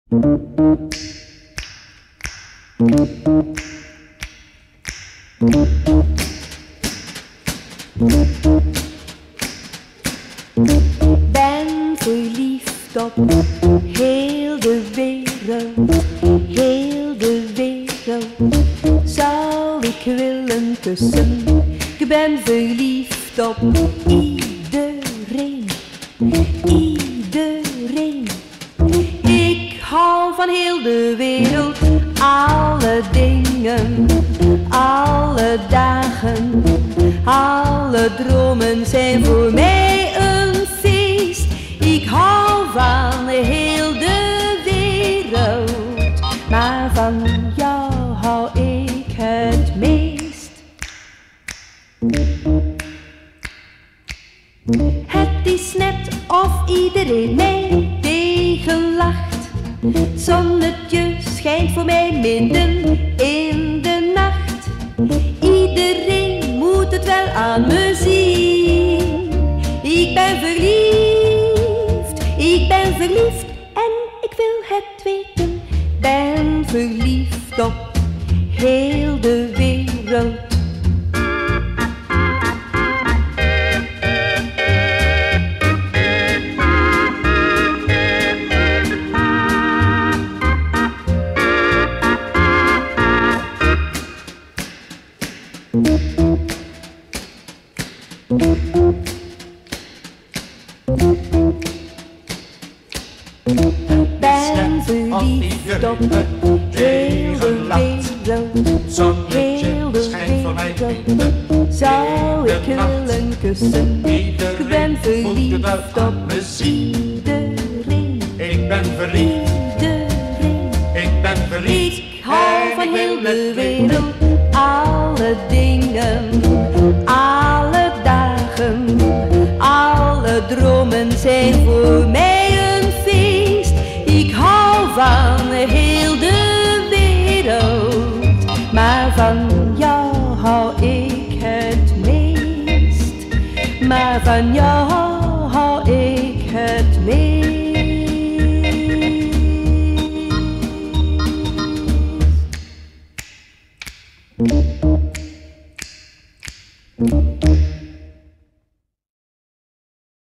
Ben verliefd op heel de wereld, heel de wereld zou ik willen kussen. Ik ben verliefd op iedereen, iedereen. Ik hou van heel de wereld, alle dingen, alle dagen, alle dromen zijn voor mij een feest. Ik hou van heel de wereld, maar van jou hou ik het meest. Het is net of iedereen mij tegenlacht. Het zonnetje schijnt voor mij midden in de nacht. Iedereen moet het wel aan me zien. Ik ben verliefd en ik wil het weten. Ben verliefd op heel de wereld. Ben verliefd op heel de wereld, heel de wereld zou ik willen kussen. Ik ben verliefd op iedereen, Ik ben verliefd, iedereen. ik ben verliefd. Ik hou van heel de wereld, alle dingen, alle dagen, alle dromen zijn voor mij een feest. Ik hou van heel de wereld, maar van jou hou ik het meest. Maar van jou hou ik het meest.